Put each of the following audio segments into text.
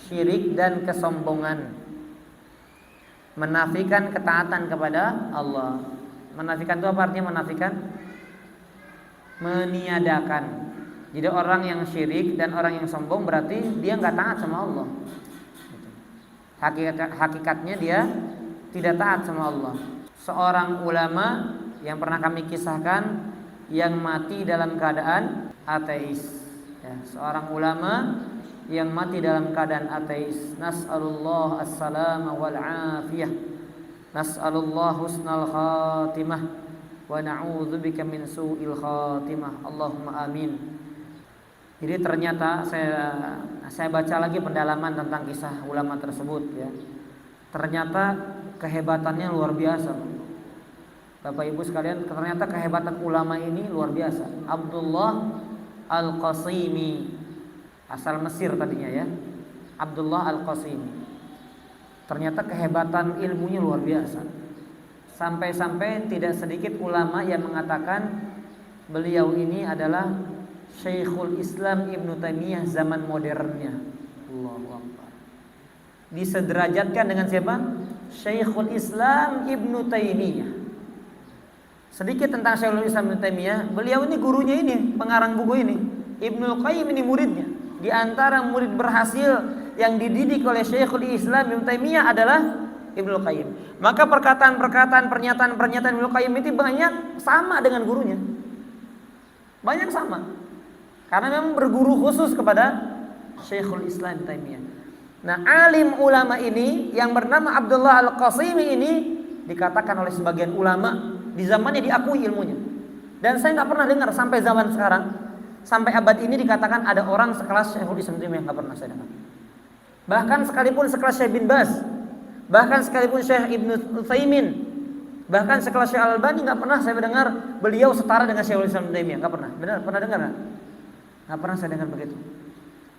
syirik dan kesombongan. Menafikan ketaatan kepada Allah. Menafikan itu apa artinya menafikan? Meniadakan. Jadi orang yang syirik dan orang yang sombong berarti dia nggak taat sama Allah. Hakikatnya dia tidak taat sama Allah. Seorang ulama yang pernah kami kisahkan yang mati dalam keadaan ateis. Ya, seorang ulama yang mati dalam keadaan ateis. Nas'alullah as-salama wal afiyah. Nas'alullah husnal khatimah wa na'udzubika min su'il khatimah. Allahumma amin. Jadi ternyata saya baca lagi pendalaman tentang kisah ulama tersebut ya. Ternyata kehebatannya luar biasa. Bapak Ibu sekalian, ternyata kehebatan ulama ini luar biasa. Abdullah Al-Qasimi, asal Mesir tadinya ya. Abdullah Al-Qasimi. Ternyata kehebatan ilmunya luar biasa. Sampai-sampai tidak sedikit ulama yang mengatakan beliau ini adalah Syekhul Islam Ibnu Taimiyah zaman modernnya. Allahu Akbar. Disederajatkan dengan siapa? Syekhul Islam Ibnu Taimiyah. Sedikit tentang Syekhul Islam Ibnu Taimiyah. Beliau ini gurunya ini, pengarang buku ini. Ibnu Qayyim ini muridnya. Di antara murid berhasil yang dididik oleh Syekhul Islam Ibnu Taimiyah adalah Ibnu Qayyim. Maka perkataan-perkataan, pernyataan-pernyataan Ibnu Qayyim itu banyak sama dengan gurunya. Banyak sama. Karena memang berguru khusus kepada Syekhul Islam Taimiyah. Nah, alim ulama ini yang bernama Abdullah Al-Qasimi ini dikatakan oleh sebagian ulama di zamannya diakui ilmunya. Dan saya nggak pernah dengar sampai zaman sekarang, sampai abad ini dikatakan ada orang sekelas Syekhul Islam Taimiyah, nggak pernah saya dengar. Bahkan sekalipun sekelas Syekh bin Baz, bahkan sekalipun Syekh Ibnu Utsaimin, bahkan sekelas Syekh Al-Albani nggak pernah saya dengar beliau setara dengan Syekhul Islam Taimiyah, nggak pernah. Benar, pernah dengar nggak? Nggak pernah saya dengar begitu.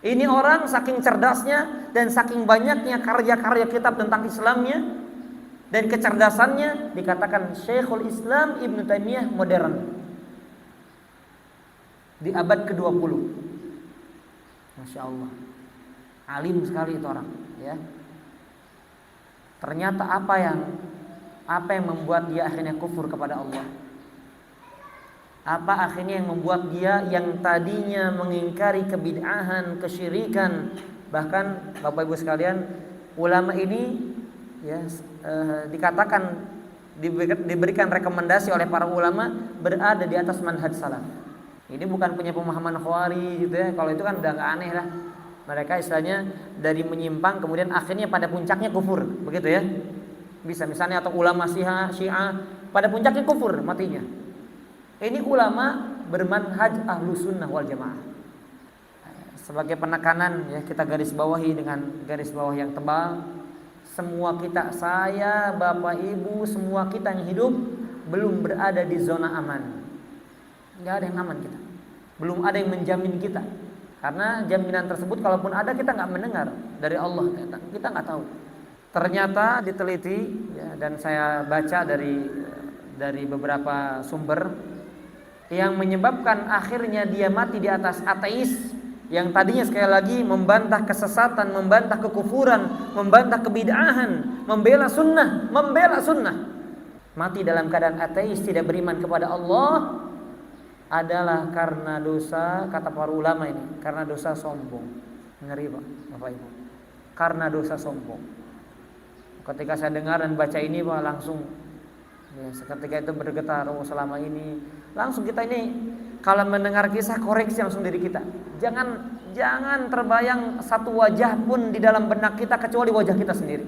Ini orang saking cerdasnya dan saking banyaknya karya-karya kitab tentang Islamnya dan kecerdasannya dikatakan Syekhul Islam Ibnu Taimiyah modern di abad ke-20. Masya Allah, alim sekali itu orang ya. Ternyata apa yang membuat dia akhirnya kufur kepada Allah? Apa akhirnya yang membuat dia yang tadinya mengingkari kebid'ahan, kesyirikan, bahkan Bapak Ibu sekalian, ulama ini ya dikatakan diberikan rekomendasi oleh para ulama berada di atas manhaj salaf. Ini bukan punya pemahaman Khawarij gitu ya. Kalau itu kan udah nggak aneh lah. Mereka istilahnya dari menyimpang kemudian akhirnya pada puncaknya kufur, begitu ya. Bisa misalnya atau ulama Syiah pada puncaknya kufur matinya. Ini ulama bermanhaj Ahlus Sunnah wal Jamaah. Sebagai penekanan ya, kita garis bawahi dengan garis bawah yang tebal. Semua kita, saya, Bapak Ibu, semua kita yang hidup belum berada di zona aman. Nggak ada yang aman kita. Belum ada yang menjamin kita. Karena jaminan tersebut kalaupun ada kita nggak mendengar dari Allah. Kita nggak tahu. Ternyata diteliti ya, dan saya baca dari beberapa sumber yang menyebabkan akhirnya dia mati di atas ateis, yang tadinya sekali lagi membantah kesesatan, membantah kekufuran, membantah kebid'ahan, membela sunnah, mati dalam keadaan ateis, tidak beriman kepada Allah, adalah karena dosa, kata para ulama ini, karena dosa sombong. Ngeri Pak, Bapak Ibu, karena dosa sombong. Ketika saya dengar dan baca ini Pak, langsung ya, seketika itu bergetar. Oh, selama ini langsung kita ini kalau mendengar kisah koreksi langsung diri kita. Jangan terbayang satu wajah pun di dalam benak kita kecuali wajah kita sendiri.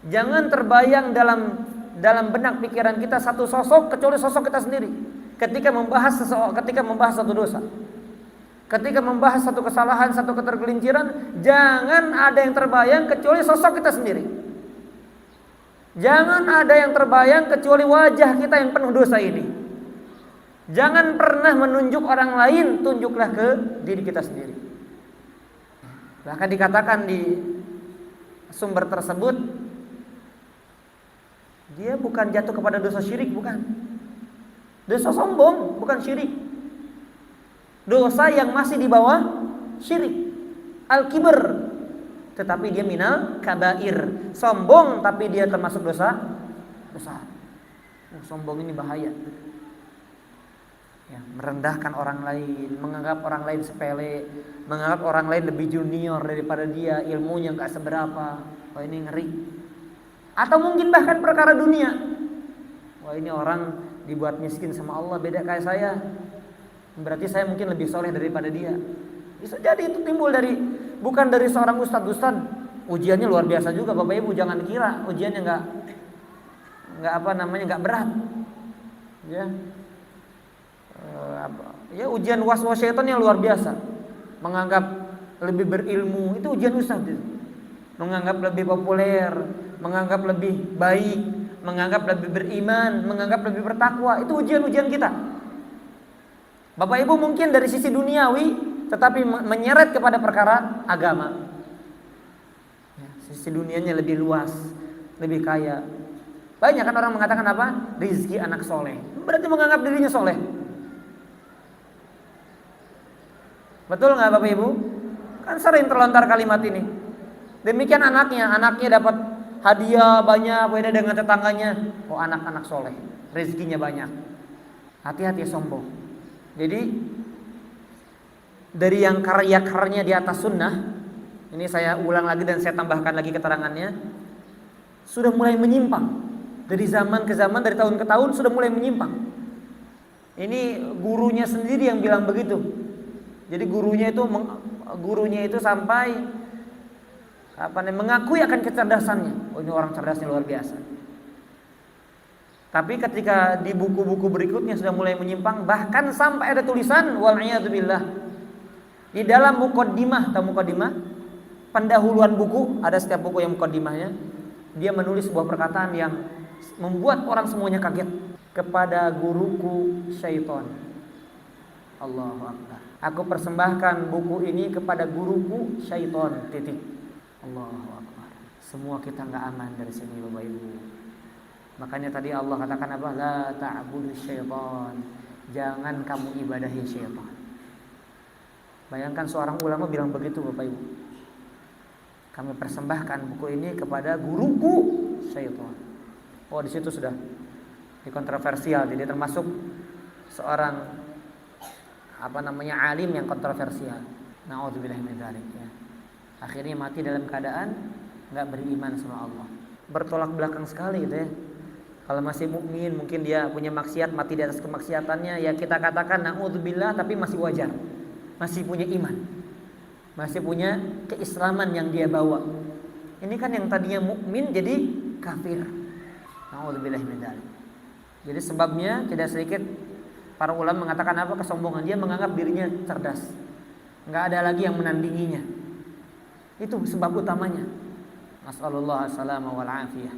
Jangan terbayang dalam benak pikiran kita satu sosok kecuali sosok kita sendiri. Ketika membahas satu dosa, ketika membahas satu kesalahan, satu ketergelinciran, jangan ada yang terbayang kecuali sosok kita sendiri. Jangan ada yang terbayang kecuali wajah kita yang penuh dosa ini. Jangan pernah menunjuk orang lain, tunjuklah ke diri kita sendiri. Bahkan dikatakan di sumber tersebut, dia bukan jatuh kepada dosa syirik, bukan. Dosa sombong, bukan syirik. Dosa yang masih di bawah syirik. Al-kibr. tetapi dia minal kabair. Sombong tapi dia termasuk dosa besar. Sombong ini bahaya. Ya, merendahkan orang lain, menganggap orang lain sepele, menganggap orang lain lebih junior daripada dia, ilmunya nggak seberapa. Wah, ini ngeri. Atau mungkin bahkan perkara dunia. Wah, ini orang dibuat miskin sama Allah, beda kayak saya. Berarti saya mungkin lebih soleh daripada dia. Bisa jadi itu timbul dari bukan dari seorang ustad. Ujiannya luar biasa juga, Bapak Ibu, jangan kira ujiannya nggak berat. Ya. Ya, ujian was-was syaitan yang luar biasa. Menganggap lebih berilmu itu ujian ustad itu. Menganggap lebih populer, menganggap lebih baik, menganggap lebih beriman, menganggap lebih bertakwa, itu ujian-ujian kita. Bapak Ibu mungkin dari sisi duniawi, tetapi menyeret kepada perkara agama. Ya, sisi dunianya lebih luas, lebih kaya. Banyak kan orang mengatakan apa? Rizki anak soleh. Berarti menganggap dirinya soleh. Betul nggak Bapak Ibu? Kan sering terlontar kalimat ini. Demikian anaknya dapat hadiah banyak, beda dengan tetangganya. Oh, anak-anak soleh, rezekinya banyak. Hati-hati sombong. Jadi dari yang karya-karyanya di atas sunnah, ini saya ulang lagi dan saya tambahkan lagi keterangannya, sudah mulai menyimpang. Dari zaman ke zaman, dari tahun ke tahun sudah mulai menyimpang. Ini gurunya sendiri yang bilang begitu. Jadi gurunya itu sampai mengakui akan kecerdasannya. Oh, ini orang cerdasnya luar biasa. Tapi ketika di buku-buku berikutnya sudah mulai menyimpang, bahkan sampai ada tulisan wal'iyadzubillah di dalam muqaddimah atau muqaddimah pendahuluan buku, ada setiap buku yang muqaddimahnya, dia menulis sebuah perkataan yang membuat orang semuanya kaget. Kepada guruku syaitan. Allahu Akbar. Aku persembahkan buku ini kepada guruku syaitan. Titik. Allahu Akbar. Semua kita nggak aman dari sini Bapak Ibu. Makanya tadi Allah katakan apa? La ta'budu syaitan. Jangan kamu ibadahi syaitan. Bayangkan seorang ulama bilang begitu Bapak Ibu. Kami persembahkan buku ini kepada guruku syaitan. Oh, di situ sudah kontroversial. Jadi termasuk seorang alim yang kontroversial. Na'udzubillah min dzalik ya. Akhirnya mati dalam keadaan enggak beriman sama Allah. Bertolak belakang sekali gitu ya. Kalau masih mukmin mungkin dia punya maksiat, mati di atas kemaksiatannya, ya kita katakan na'udzubillah, tapi masih wajar. Masih punya iman. Masih punya keislaman yang dia bawa. Ini kan yang tadinya mukmin jadi kafir. Na'udzubillah min dzalik. Jadi sebabnya tidak sedikit para ulama mengatakan apa? Kesombongan. Dia menganggap dirinya cerdas. Enggak ada lagi yang menandinginya. Itu sebab utamanya. Nas'alullah as-salama wal afiyah.